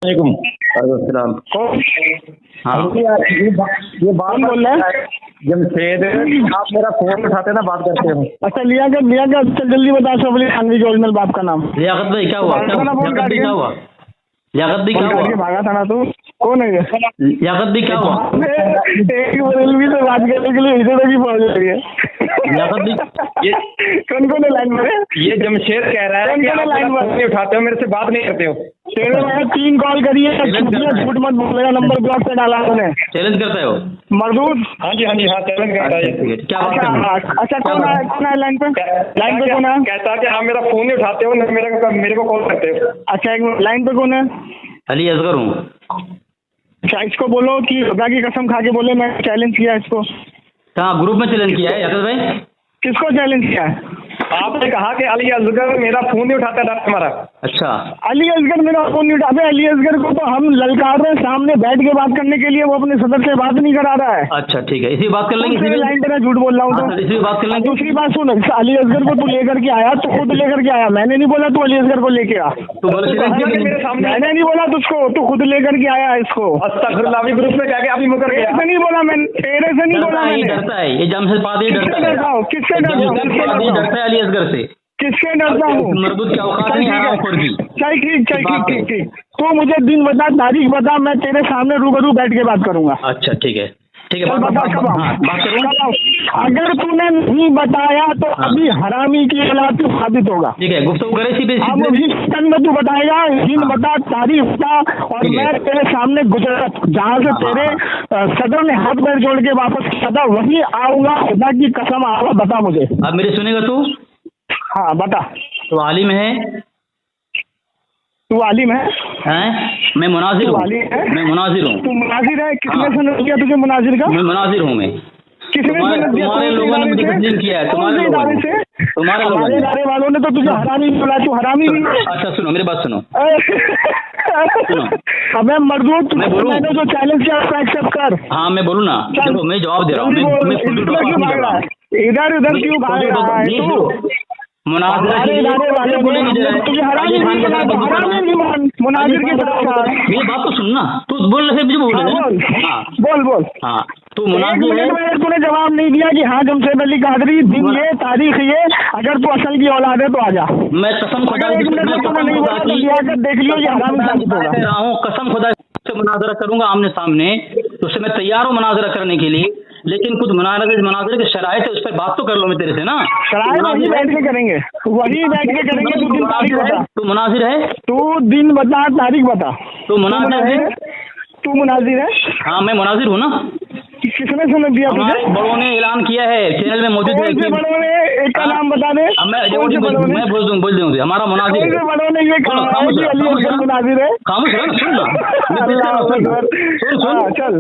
वालेकुम। हाँ ये बात बोल रहे हैं जमशेद, आप मेरा फोन उठाते ना बात करते हो। अच्छा लियाकत जल्दी बता सबली खानवी के ओरिजिनल बाप का नाम। लियाकत भाई क्या हुआ? लियाकत भाई क्या हुआ? लियाकत भाई क्या हुआ? भागा था ना तू, कौन है ये? लियाकत भाई क्या हुआ? एक बरेलवी से बात करने के लिए इधर की पहुंच रही है। लियाकत भाई कौन है लाइन में? ये जमशेद कह रहा है कि आप मेरा फोन नहीं उठाते हो, मेरे से बात नहीं करते हो। तेरे मैंने 3 कॉल करी है, झूठ मत बोल, मेरा नंबर ब्लॉक पे डाला मैंने। चैलेंज करते हो मरदूद? हाँ जी चैलेंज करता है। क्या बात कर रहे हो? अच्छा कौन है लाइन पे? कौन है? कहता कि आप मेरा फोन नहीं उठाते हो, मेरे को कॉल करते हो। अच्छा एक मिनट, लाइन पे कौन है? अली असगर हूँ। अच्छा इसको बोलो कि खुदा की कसम खा के बोले मैं चैलेंज किया इसको। कहाँ ग्रुप में चैलेंज किया है याकत भाई? किसको चैलेंज किया है? आपने कहा कि अली असगर मेरा फोन नहीं उठाता था तुम्हारा। अच्छा अली असगर मेरा फोन नहीं उठाते। अली असगर को तो हम ललकार रहे हैं सामने बैठ के बात करने के लिए, वो अपने सदर से बात नहीं करा रहा है। अच्छा ठीक है, इसी बात कर लेंगे। लाइन पे झूठ बोल रहा हूँ तो इसी बात कर लेंगे। दूसरी बात सुन, अली असगर को तू लेकर के आया, तू खुद लेकर के आया, मैंने नहीं बोला तू अली असगर को लेके आ। तो मेरे सामने मैंने नहीं बोला तुझको, तू खुद लेकर के आया इसको। अस्तगफिरुल्लाह ग्रुप में क्या अभी मुकर गया। नहीं बोला मैंने, तेरे से नहीं बोला मैंने। डरता है ये जमशेद पादी, डरता है। किससे डरता है अली असगर से। किससे डरता हूँ? मरबूत क्या औकात नहीं है आखिर की। चल ठीक। तू मुझे दिन बता, तारीख बता, मैं तेरे सामने रूबरू बैठ के बात करूंगा। अच्छा ठीक है बात करूंगा। अगर तूने नहीं बताया तो अभी हरामी की औलाद तू साबित होगा। ठीक है, गुफ्तगू करे सी अब में तू बताएगा, दिन बता, तारीख बता, और मैं तेरे सामने गुजरात जहाँ से तेरे सदर ने हाथ पैर जोड़ के वापस किया था वही आऊंगा, खुदा की कसम आऊंगा। बता मुझे। अब मेरी सुनेगा तू? हाँ बता। तो आलिम है? तू आलिम है? मैं मुनाजिर हूँ। मैं मुनाजिर हूँ। तू मुनाजिर है? किसने सनद किया तुझे मुनाजिर का? मैं मुनाजिर हूँ। मैं किसने सनद दिया? तुम्हारे लोगों ने मुझे तस्लीम किया है। तुम्हारे इदारे वालों ने तो तुझे हरामी बोला, तू हरामी नहीं है। अच्छा सुनो मेरी बात सुनो। अबे मर्दूद, मैंने जो चैलेंज किया उसको एक्सेप्ट कर। हाँ मैं बोलूँ ना? देखो मैं जवाब दे रहा हूँ। इधर उधर क्यों भाग रहा है तू? मुनाजिर मेरी बात तो सुनना। तू बोल रहे मुझे बोल। हाँ तू मुनाजिर है। तूने जवाब नहीं दिया कि हाँ जमशेद अली कादरी, दिन ये, तारीख ये, अगर तू असल की औलाद है तो आजा। मैं कसम खुदा देख लियो ये हराम साबित होगा। कसम खुदा से मुनाजरा करूंगा आमने सामने, तो उससे मैं तैयार हूँ मुनाजरा करने के लिए, लेकिन कुछ मुनाजरे की शराइत है, उस पर बात तो कर लो मैं तेरे से ना। शराइत वही बैठ के करेंगे, वही बैठ के करेंगे। तू दिन तारीख बता। तू मुनाजिर है? तू दिन बता, तारीख बता। तू मुनाजिर है? तू मुनाजिर है? हाँ मैं मुनाजिर हूँ ना। किसने समझ दिया तुझे? बड़ों ने ऐलान किया है, चैनल में मौजूद है। बड़ों ने एक का नाम बता दे। मैं बोल दूँ हमारा मुनाजिर है। बड़ों ने ये कहा मुनाजिर है। खामोश है ना, सुन चल।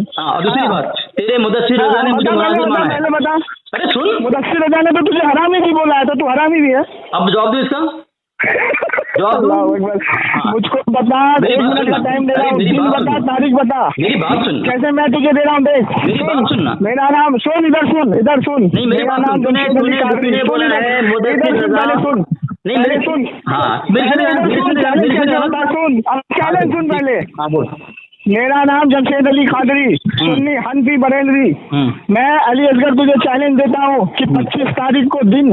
दूसरी बात, तेरे मुदस्सिर रज़ा ने मुझे मुनाजिर माना है। बता। अरे सुन, मुदस्सिर रज़ा ने तो तुझे हरामी भी बोला है, तो तू हरामी भी है। अब जवाब दो इसका। मुझको बता, 1 मिनट का टाइम दे रहा हूँ, दिन बता, तारीख बता। मेरी बात सुन। कैसे मैं तुझे दे रहा हूँ, देख मेरी बात सुनना। मेरा नाम सुन, इधर सुन। नहीं मेरी बात सुन। तूने बोला है मुदस्सिर रज़ा। नहीं मेरे सुन। हाँ चैलेंज सुन पहले। हाँ बोल। मेरा नाम जमशेद अली कादरी, सुन्नी हनफी बरेलवी। मैं अली असगर तुझे चैलेंज देता हूँ कि 25 तारीख को दिन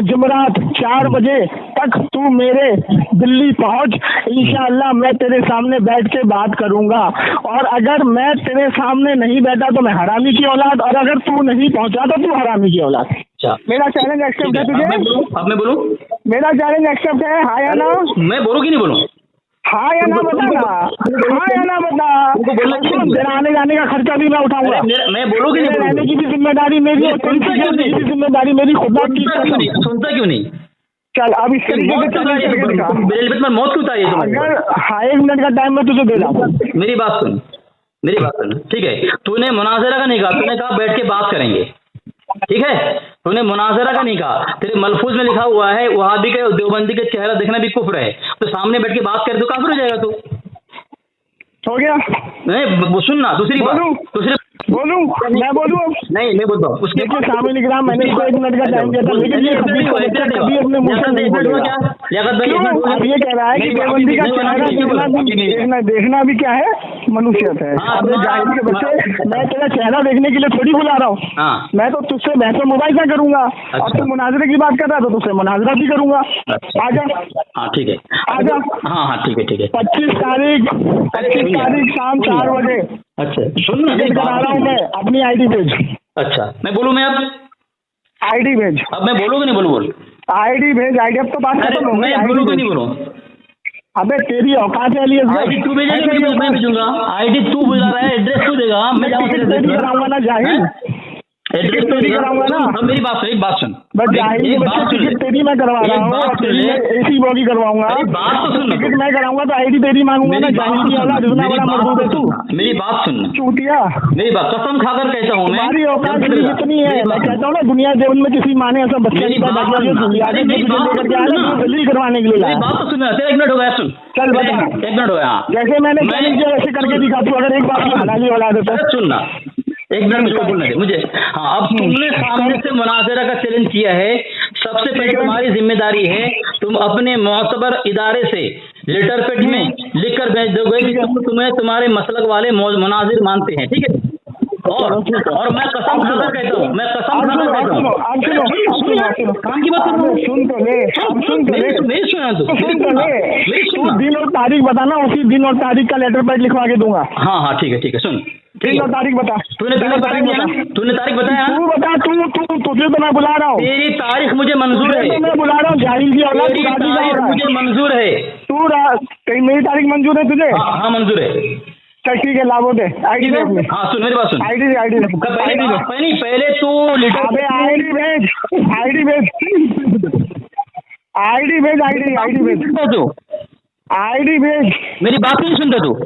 जुमरात 4 बजे तक तू मेरे दिल्ली पहुँच, इंशाअल्लाह मैं तेरे सामने बैठ के बात करूंगा। और अगर मैं तेरे सामने नहीं बैठा तो मैं हरामी की औलाद, और अगर तू नहीं पहुँचा तो तू हरामी की औलाद। मेरा चैलेंज एक्सेप्ट है तुझे? अब मैं बोलूं? मेरा चैलेंज एक्सेप्ट है, हाँ या ना? मैं बोलूं कि नहीं बोलूं? हाँ या ना बता ना, हाँ या ना बता। तेरा आने जाने का खर्चा भी मैं उठाऊंगा। मैं बोलूं कि नहीं? रहने की भी जिम्मेदारी मेरी है, तेरी जिम्मेदारी मेरी। खुदा की कसम। सुनता क्यों नहीं? चल अब इस तरीके से मौत क्यों चाहिए? अगर हाँ 1 मिनट का टाइम मैं तुझे दे रहा हूँ। मेरी बात सुन, ठीक है। तूने मुनाजरा का नहीं कहा, तूने कहा बैठ के बात करेंगे, ठीक है? तूने मुनाजरा का नहीं कहा। तेरे मलफूज में लिखा हुआ है वहाबी के देवबंदी के चेहरा देखना भी कुफ्र है, तो सामने बैठ के बात करे तो काफिर हो जाएगा तू। हो गया? नहीं सुनना, दूसरी बात बोलूं? मैं बोलूं अब? नहीं मैं बोलता हूँ उसके देखिए सामने लिख रहा, मैंने इसको 1 मिनट का टाइम दिया था, लेकिन ये कभी अपने मुंह से नहीं बोलेगा। क्यों? अब ये कह रहा है कि देवबंदी का चेहरा देखना भी क्या है, मनुष्यत है। अपने जाहिल के बच्चे, मैं तेरा चेहरा देखने के लिए थोड़ी बुला रहा हूँ। मैं तो तुझसे बहस मुबाहिसा करूंगा, और तू मुनाजरे की बात कर रहा है तो तुझसे मुनाजरा भी करूंगा। आजा। हाँ ठीक है, आजा। हाँ ठीक है 25 तारीख शाम 4 बजे। अच्छा सुन ना, करा रहा हूँ मैं, अपनी आईडी भेज। अच्छा मैं बोलूँ? मैं अब आईडी भेज। अब मैं बोलूँ कि नहीं बोल? आईडी भेज। आईडी अब तो बात खत्म हो गई। मैं बोलूँ कि नहीं बोलूँ? अबे तेरी औकात है आईडी तू भेजेगा, मैं भेजूंगा। आईडी तू बुला रहा है, एड्रेस तू देगा, मैं जाऊँगा कराऊंगा ना जाहिल, एड्रेस तो कराऊंगा ना। अब मेरी बात सुन, बस जाहिल टिकट तेरी मैं करवा रहा हूँ, एसी बॉगी करवाऊंगा। बात तो सुन, टिकट मैं कराऊंगा तो आईडी तेरी मांगूंगा ना। जाहिल की औलाद, इतना बड़ा मजबूत है तू। मेरी बात सुन, चूतिया, मेरी बात कसम खाकर कहता हूँ मैं, तुम्हारी औकात इतनी है, मैं कहता हूँ ना दुनिया देवन में किसी माँ ने ऐसा बच्चा जल्दी करवाने के लिए। बात तो सुन, 1 मिनट हो गया, सुन चल बता। 1 मिनट हो गया। जैसे मैंने वैसे करके दिखा, तू अगर एक बात हलाली औलाद है तो सुन ना, 1 मिनट मुझे बोलने दे मुझे। हाँ अब तुमने सामने से मुनाजरा का चैलेंज किया है, सबसे पहले तुम्हारी जिम्मेदारी है, तुम अपने मुअतबर इदारे से लेटर पेड में लिख कर भेज दोगे कि तुम्हें तुम्हारे मसलक वाले मुनाजिर मानते हैं, ठीक है? और मैं कसम खाकर कहता हूँ, मैं कसम खाकर कहता हूँ, काम की बात सुन तो ले, नहीं सुना तू दिन और तारीख बताना, उसी दिन और तारीख का लेटर पैड लिखवा के दूंगा। हाँ ठीक है सुन, दिन और तारीख बता। तूने तारीख बताया? तू बता, तुझे तो मैं बुला रहा हूँ। तेरी तारीख मुझे मंजूर है, मैं बुला रहा हूँ। जाहिल की औलाद, मुझे मंजूर है। तू मेरी तारीख मंजूर है तुझे? हाँ मंजूर है। चल ठीक है, लाभो दे आईडी दे। हाँ सुन मेरी बात सुन, आईडी पहले तू अबे आईडी भेज, आईडी भेज, आईडी भेज। मेरी बात नहीं सुनता तू?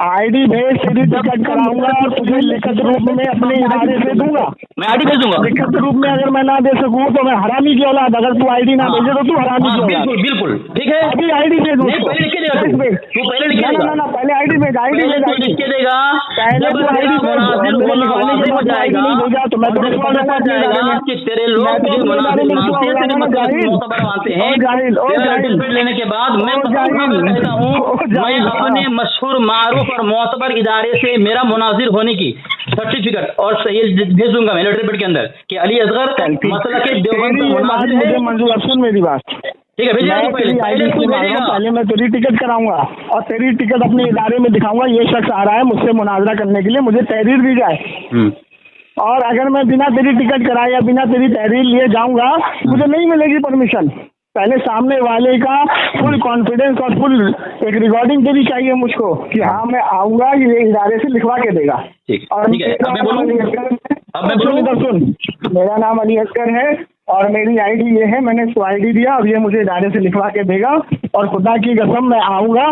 आईडी भेज, सीधी टिकट कराऊंगा और तुझे लिखित रूप में अपने इदारे से दूंगा। मैं आईडी भेज दूंगा लिखित रूप में। अगर मैं ना दे सकूँ तो मैं हरामी की औलाद, अगर तू आईडी ना भेजे तो तू हरामी की औलाद। बिल्कुल ठीक है, अभी आईडी भेज। पहले लिख के देगा तू पहले लिख के देगा। ना पहले आईडी भेज, आईडी लिख के देगा। पहले तू आईडी भेजा तो मैं कि तेरे लोग मानते हैं। लेने के बाद मैं कहता हूँ, मैं अपने मशहूर मारूफ और मोतबर इदारे से मेरा मुनाजिर होने की सर्टिफिकेट और सही भेज दूंगा मैं लेटर पेड के अंदर कि अली असगर मसला के देवबंद का मुनाजिर है। मंजूर, सुन मेरी बात, ठीक है भेजिए। पहले मैं तेरी टिकट कराऊंगा और तेरी टिकट अपने इदारे में दिखाऊंगा, ये शख्स आ रहा है मुझसे मुनाजरा करने के लिए, मुझे तहरीर दी जाए। और अगर मैं बिना तेरी टिकट कराए या बिना तेरी तहरीर लिए जाऊंगा, मुझे नहीं मिलेगी परमिशन। पहले सामने वाले का फुल कॉन्फिडेंस और फुल एक रिकॉर्डिंग तेरी चाहिए मुझको कि हाँ मैं आऊंगा, ये इदारे से लिखवा के देगा। और सुन, मेरा नाम अली असगर है और मेरी आईडी ये है, मैंने इसको आईडी दिया, अब ये मुझे इदारे से लिखवा के देगा और खुदा की कसम मैं आऊंगा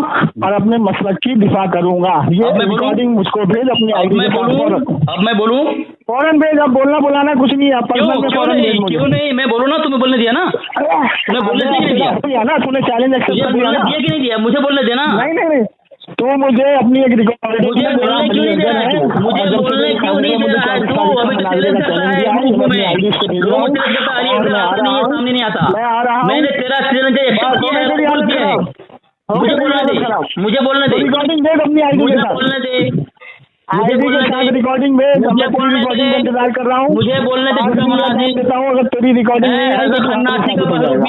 और अपने मसलक की दिफा करूंगा। ये रिकॉर्डिंग मुझको भेज अपनी आईडी में। अब मैं बोलूं? फौरन भेज, अब बोलना बुलाना कुछ नहीं है। क्यों नहीं? मैं बोलूं ना, तुम्हें बोलने दिया ना, तुम्हें बोलने दिया ना, तूने चैलेंज एक्सेप्ट दिया कि नहीं दिया? मुझे बोलने देना। नहीं तू मुझे अपनी एक रिकॉर्डिंग, मुझे बोलने क्यों नहीं दे रहा है? सामने नहीं आता। मैंने तेरा चैलेंज एक्सेप्ट किया है। मुझे बोलने दे, रिकॉर्डिंग भेज अपनी आईडी के साथ, बोलने दे, रिकॉर्डिंग भेज। मैं पूरी रिकॉर्डिंग का इंतजार कर रहा हूँ। मुझे बोलने देता हूँ, अगर तेरी रिकॉर्डिंग नहीं है तो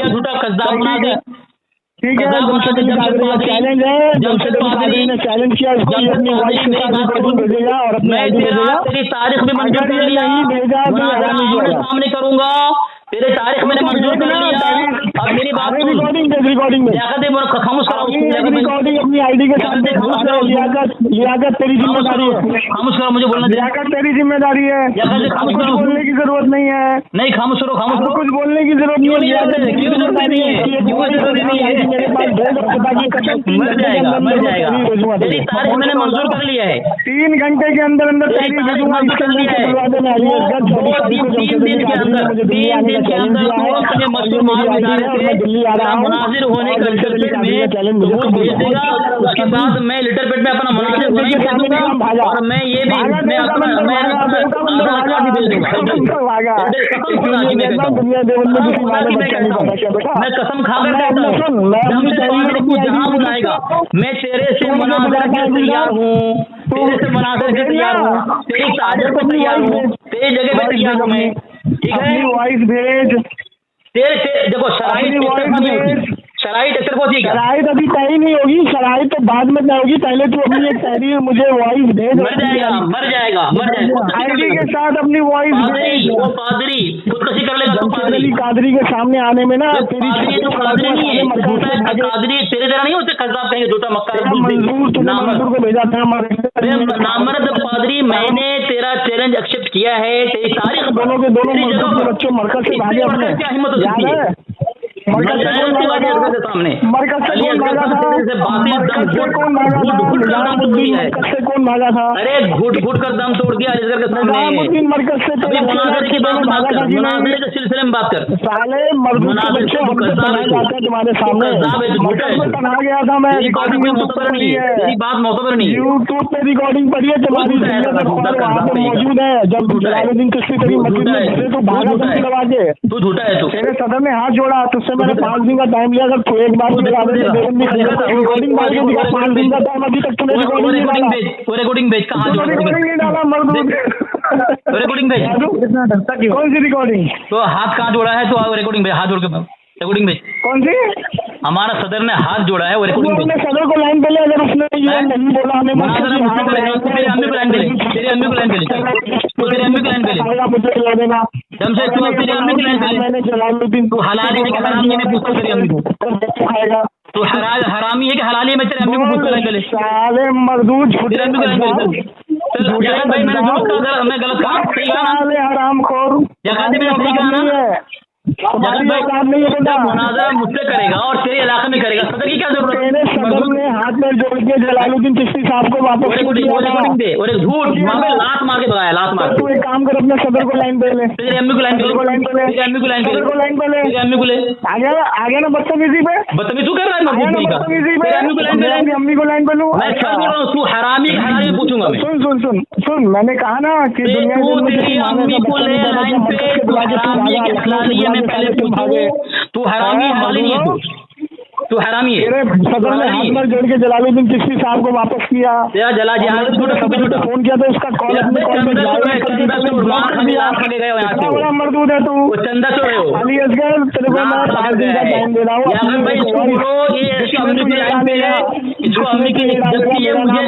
झूठा कसदार बना दे। ठीक है, चैलेंज है, ने चैलेंज किया, इसको अपनी वॉइस के साथ रिकॉर्डिंग भेजेगा और अपनी आईडी भेजेगा। तेरी तारीख में मंजूर कर लिया, सामने करूंगा, तेरे तारीख मैंने मंजूर कर लिया। अब मेरी बात रिकॉर्डिंग में खामोश करो, रिकॉर्डिंग अपनी आईडी के साथ लियाकत तेरी जिम्मेदारी है। खामोश करो, मुझे बोलना लियाकत तेरी जिम्मेदारी है, खामोश करो, बोलने की जरूरत नहीं है। नहीं खामोश करो, खामोश करो, कुछ बोलने की जरूरत नहीं है। क्यों जरूरत नहीं है? मेरे पास मर जाएगा। तेरी तारीख मैंने मंजूर कर लिया है, 3 घंटे के अंदर अंदर तेरी तारीख मंजूर कर लिया है। 3 दिन के अंदर अपने मशहूर मुनाजिर होने का लेटर पेड में भेज देगा। उसके बाद मैं लेटर पेड में अपना मुनाजिर घंटे के सामने निकला भागा, और मैं ये भी मैं अपना मैं कसम खा कर कहता हूँ, जहाँ बुलाएगा मैं तेरे से मुनाज़रा के लिए तैयार हूँ, तेरे से मुनाज़रा के लिए तैयार हूँ, तेरी ताज़र को तैयार हूँ, तेरी जगह पे तैयार हूँ मैं, ठीक है। वॉइस भेज, तेरे देखो शराइत अक्सर बहुत ही शराइत अभी तय नहीं होगी, शराइत तो बाद में तय होगी, पहले तू अपनी एक तहरीर मुझे वॉइस भेज। मर जाएगा आईडी के साथ अपनी वॉइस भेज। वो पादरी खुदकशी कर लेगा, जमशेद अली कादरी के सामने आने में ना तेरी कादरी तेरे जरा नहीं होते कज़्ज़ाब कहेंगे, झूठा मक्कार मंजूर को भेजा था नामर्द पादरी। मैंने तेरा चैलेंज एक्सेप्ट किया है, तेरी तारीख दोनों के बच्चों मरकज से भागे अपने, क्या हिम्मत याद है? मरकज से कौन भागा था? मरकज से कौन भागा था? कौन भागा था? अरे घुट कर दम तोड़ दिया अलीअसगर के सामने। मरकज से मुनाज़रे की बात कर, मुनाज़रे के सिलसिले में बात कर। साले मरदूद के बच्चे हमसे पढ़ाए जाते हैं तुम्हारे सामने, मरकज में पढ़ा गया था मैं, रिकॉर्डिंग तेरी बात मोतबर नहीं है, यूट्यूब पे रिकॉर्डिंग पड़ी है तुम्हारी, वहाँ पे मौजूद है। जब जलालुद्दीन चिश्ती तेरी मस्जिद में घुसे तो भागा तुमसे लगा के, तू झूठा है। तू तेरे सदर ने हाथ जोड़ा, तुझसे मैंने 5 दिन का टाइम लिया, अगर तू एक बार रिकॉर्डिंग मार के दिखा, 5 दिन का टाइम अभी तक तूने रिकॉर्डिंग भेज, कहाँ रिकॉर्डिंग नहीं डाला मरदूद, रिकॉर्डिंग भेज, कौन सी रिकॉर्डिंग? तो हाथ कहाँ जोड़ा है, तो रिकॉर्डिंग भेज, हाथ जोड़ के रिकॉर्डिंग भेज। कौन सी? हमारा सदर ने हाथ जोड़ा है, वो रिकॉर्डिंग भेज। सदर को लाइन पे ले, अगर उसने ये नहीं बोला हमें तेरे अम्मी को लाइन पे ले, तेरे अम्मी को लाइन पे ले, तेरे अम्मी को लाइन पे ले, मुझे ले देना जमशेद तू तेरी अम्मी को लाइन पे ले। मैंने जलालुद्दीन तू हलाल है कि हराम है, पूछो तेरी अम्मी को। खाएगा तू हरामी है कि हलाली है, मैं तेरे अम्मी को पूछ लाइन पे ले, साले मरदूद तेरे अम्मी को लाइन पे ले। चल भाई मैंने मैं गलत कहा, सही कहा ना? साले हरामखोर, जगह से मैंने सही कहा ना? मुनाज़रा मुझसे करेगा और तेरे इलाके में करेगा, सदर की क्या जरूरत है? सदर ने हाथ में जोड़ के जलालुद्दीन चिश्ती साहब को वापस रिकॉर्डिंग दे, और एक झूठ वहाँ पे लात मार के भगाया, लात मार। तू एक काम कर, अपने सदर को लाइन पे ले, तेरी अम्मी को लाइन पे ले, तेरी अम्मी को लाइन पे ले, तेरी अम्मी को ले। आगे ना बदतमीजी पे, बदतमीजी तू कर रहा है, बदतमीजी पे अम्मी को लाइन पे लूं। मैं क्या बोल रहा हूँ, तू हरामी हरामी पूछूंगा मैं। सुन मैंने कहा ना कि दुनिया तेरी अम्मी को ले लाइन पे, पहले पूछूं, तू हरामी हलाली नहीं है, तू हरामी है। सदर ने हाथ में जोड़ के जलालुद्दीन चिश्ती साहब को वापस किया, जला फोन किया तो उसका कॉल बड़ा मरदूद है तू, चंदा चोर है वो। अलीअसगर तेरे को मैं 5 दिन का टाइम दे रहा हूँ,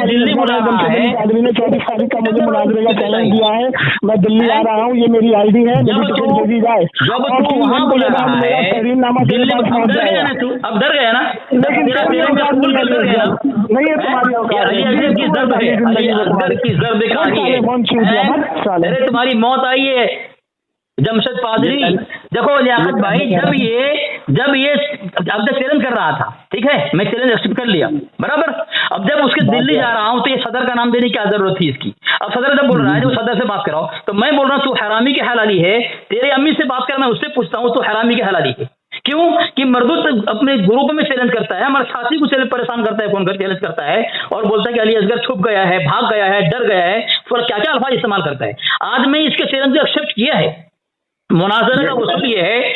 दिल्ली बुला रहा है, आदमी ने 24 तारीख का मुझे मुनाज़रे का चैलेंज दिया है, मैं दिल्ली आ रहा हूँ, ये मेरी आईडी है, मेरी टिकट भेजी जाए। जब तू वहाँ बोला रहा है दिल्ली, अब डर गया ना, लेकिन नहीं है तुम्हारी अरे तुम्हारी मौत आई है जमशेद पादरी। देखो लियाकत भाई, जब ये अब तक चैलेंज कर रहा था, ठीक है, मैं चैलेंज एक्सेप्ट कर लिया बराबर। अब जब उसके दिल्ली जा रहा हूँ तो ये सदर का नाम देने की क्या जरूरत थी इसकी? अब सदर जब बोल रहा है तो सदर से बात कराओ, तो मैं बोल रहा हूँ तू हरामी की हलाली है, तेरी अम्मी से बात कर, मैं उससे पूछता हूँ तू हरामी की हलाली है। क्यों कि मरदूद अपने ग्रुप में चैलेंज करता है, हमारे साथी को परेशान करता है, फोन कर चैलेंज करता है और बोलता है कि अलीअसगर छुप गया है, भाग गया है, डर गया है, फिर क्या क्या अल्फाज इस्तेमाल करता है। आज मैं इसके चैलेंज को एक्सेप्ट किया है। मुनाज़रा का वसूल ये है,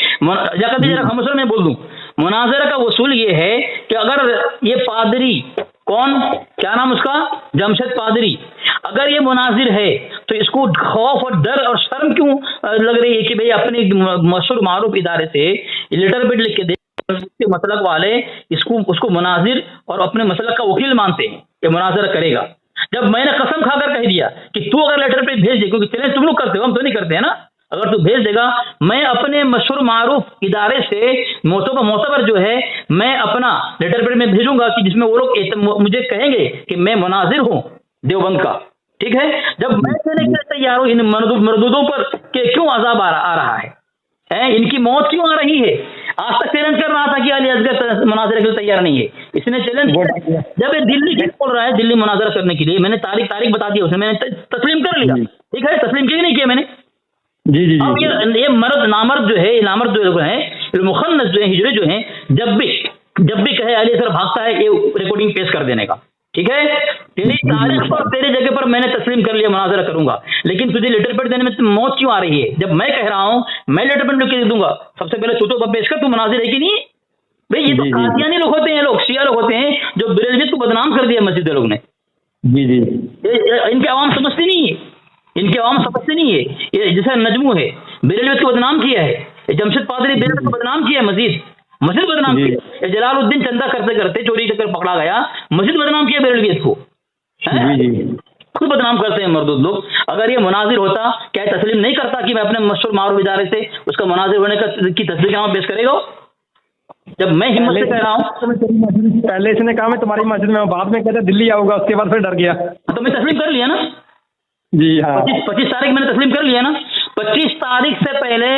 जरा खामोश मैं बोल दूं, मुनाज़रा का वसूल ये है कि अगर ये पादरी, कौन, क्या नाम उसका, जमशेद पादरी, अगर ये मुनाजिर है तो इसको खौफ और डर और शर्म क्यों लग रही है कि भाई अपने मशहूर मारूफ इदारे से लेटर बेड लिख के दे, मसलक वाले उसको मुनाजिर और अपने मसलक का वकील मानते हैं कि मुनाज़रा करेगा। जब मैंने कसम खाकर कह दिया कि तू अगर लेटर पेड भेज दे, क्योंकि चैलेंज तुम लोग करते हो, हम तो नहीं करते हैं ना, अगर तू भेज देगा, मैं अपने मशहूर मारूफ इदारे से मोतबर जो है, मैं अपना लेटर पेड में भेजूंगा कि जिसमें वो लोग मुझे कहेंगे कि मैं मुनाजिर हूँ देवबंद का, ठीक है। जब मैं कहने के लिए तैयार हूँ, इन मरदूदों पर कि क्यों अजाब आ रहा है, इनकी मौत क्यों आ रही है। आज तक चैलेंज कर रहा था कि अलीअसगर मुनाज़रे के लिए तैयार नहीं है, इसने चैलेंज किया। जब ये दिल्ली की बोल रहा है दिल्ली मुनाज़रा करने के लिए, मैंने तारीख बता दी, उसने मैंने तस्लीम कर लिया, ठीक है, तस्लीम क्यों नहीं किया मैंने। जी। अब ये नामर्द जो है, नामर्द जो है, मुखन्नस जो है, हिजड़े जो हैं, जब भी कहे अलीअसगर भागता है, ये रिकॉर्डिंग पेश कर देने का, ठीक है, तेरी तारीख पर तेरी जगह पर मैंने तस्लीम कर लिया, मुनाजरा करूंगा, लेकिन तुझे लेटर पेड देने में मौत क्यों आ रही है? जब मैं कह रहा हूं मैं लेटर पेड लिख के दे दूंगा, सबसे पहले तू तो पेश कर, तू मुनाजिर है कि नहीं? भाई ये तो कादियानी लोग होते हैं, लोग शिया लोग होते हैं जो बेरेलवियत को बदनाम कर दिया मस्जिद लोग ने। जी जी इनके आवाम समझती नहीं है, इनके आवाम समझते नहीं है। ये जैसा नजमू है, बेरेलवियत को बदनाम किया है, ये जमशेद पादरी बेरेलवियत को बदनाम किया है, मस्जिद बदनाम किया। जलालुद्दीन चंदा करते करते चोरी चक्कर पकड़ा गया, मस्जिद बदनाम किया बेरेलवियत को, खुद बदनाम करते हैं मरदूद लोग। अगर ये मुनाजिर होता, क्या तस्लीम नहीं करता कि मैं अपने मशहूर मारूफ इदारे से उसका मुनाजिर होने की तस्दीक पेश करेगा? जब मैं हिम्मत से कह रहा हूँ, पहले इसने कहा मैं तुम्हारी मस्जिद में, बाद में कहते दिल्ली आऊंगा, उसके बाद फिर डर गया। तो मैं तस्लीम कर लिया ना। जी हाँ, 25 तारीख मैंने तस्लीम कर लिया ना। 25 तारीख से पहले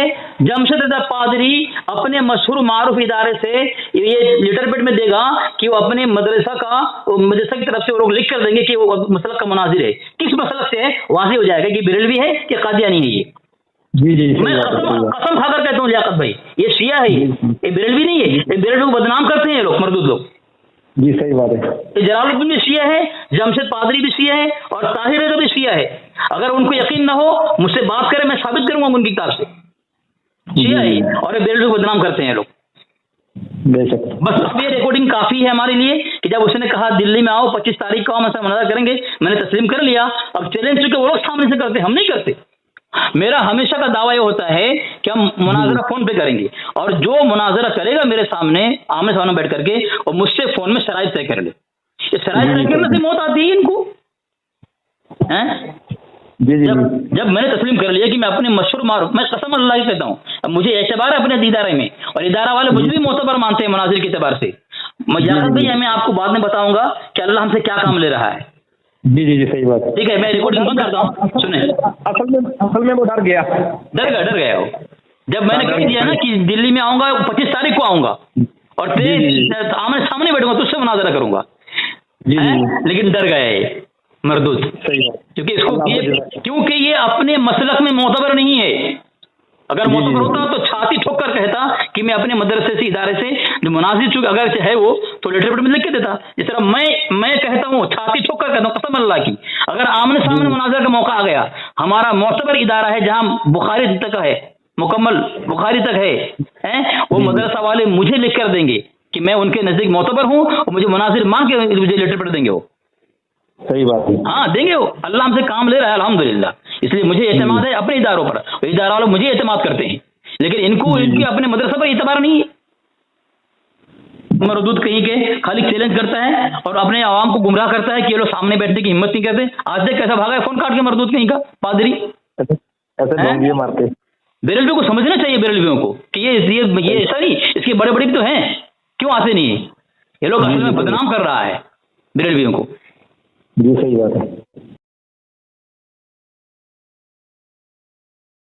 जमशेद रजा पादरी अपने मशहूर मारूफ इदारे से ये लेटर पेड में देगा कि वो अपने मदरसा की तरफ से वो लोग लिख कर देंगे कि वो मसलक का मुनाजिर है। किस मसलक से है वाज़ेह हो जाएगा कि बेरेलवी है कि कादियानी है। ये जी जी मैं कसम खाकर कहता हूँ लियाकत भाई, ये शिया है, ये बेरेलवी नहीं है। ये बेरेलवी को बदनाम करते हैं लोग, मरदूद लोग। जी सही बात है। ये जलालुद्दीन भी शिया है, जमशेद पादरी भी शिया है और ताहिर रज़ा भी शिया है। अगर उनको यकीन ना हो मुझसे बात करें, मैं साबित करूंगा उनकी किताब से, शिया है और ये बेरेलवी को बदनाम करते हैं लोग। बेशक, बस अब ये रिकॉर्डिंग काफी है हमारे लिए कि जब उसने कहा दिल्ली में आओ 25 तारीख को हम ऐसा मुनाज़रा करेंगे, मैंने तस्लीम कर लिया। अब चैलेंज चूंकि वो लोग सामने से करते, हम नहीं करते। मेरा हमेशा का दावा ये होता है कि हम मुनाजरा फोन पे करेंगे और जो मुनाजरा करेगा मेरे सामने आमने सामने बैठ करके और मुझसे फोन में शराइत तय कर ले। ये शराइत तय करने से मौत आती है इनको, हैं? जब मैंने तस्लीम कर लिया कि मैं अपने मशहूर मारूफ, मैं कसम अल्लाह की कहता हूँ, अब मुझे एतबार है अपने इदारे में और इदारा वाले मुझे भी मोतबर मानते हैं मुनाजिर के एतबार से। मजाकत भाई मैं आपको बाद में बताऊंगा कि अल्लाह हमसे क्या काम ले रहा है। जी जी जी सही बात है। ठीक है, मैं रिकॉर्डिंग बंद करता हूँ। सुने, असल में वो डर गया हो। जब मैंने कह दिया ना कि दिल्ली में आऊंगा 25 तारीख को आऊंगा और तेरे आमने सामने बैठूंगा, तुझसे मुनाजरा करूंगा, लेकिन डर गया है मरदूद, क्योंकि ये अपने मसलक में मोतबर नहीं है। अगर मोतबर होता तो छाती ठोक कर कहता कि मैं अपने मदरसे से इदारे से जो मुनाजिर चूंकि अगर है वो तो लेटर पेड में लिख के देता। जिस तरह मैं कहता हूँ, छाती ठोक कर कहता हूँ कसम अल्लाह की, अगर आमने सामने मुनाजरा का मौका आ गया, हमारा मोतबर इदारा है जहाँ बुखारी तक है, मुकम्मल बुखारी तक है, वो मदरसा वाले मुझे लिख कर देंगे कि मैं उनके नजदीक मोतबर हूँ और मुझे मुनाजिर मान के मुझे लेटर पेड देंगे। वो सही बात है, हाँ देंगे। वो अल्लाह हमसे काम ले रहा है अल्हम्दुलिल्लाह, इसलिए मुझे एतमाद है अपने इदारों पर, इदारा वाले मुझे एतमाद करते हैं, लेकिन इनको इनके अपने मदरसा पर एतबार नहीं है। मरदूद कहीं के खाली चैलेंज करता है और अपने आवाम को गुमराह करता है कि ये लोग सामने बैठने की हिम्मत नहीं करते। आज तक कैसा भागा है फोन काट के मरदूद कहीं का पादरी, ऐसे मारते। बेरेलवियों को समझना चाहिए, बेरेलवियों को कि ये ऐसा नहीं, इसके बड़े बड़े भी तो हैं, क्यों आते नहीं है? ये लोग असल में बदनाम कर रहा है बेरेलवियों को। जी सही बात है।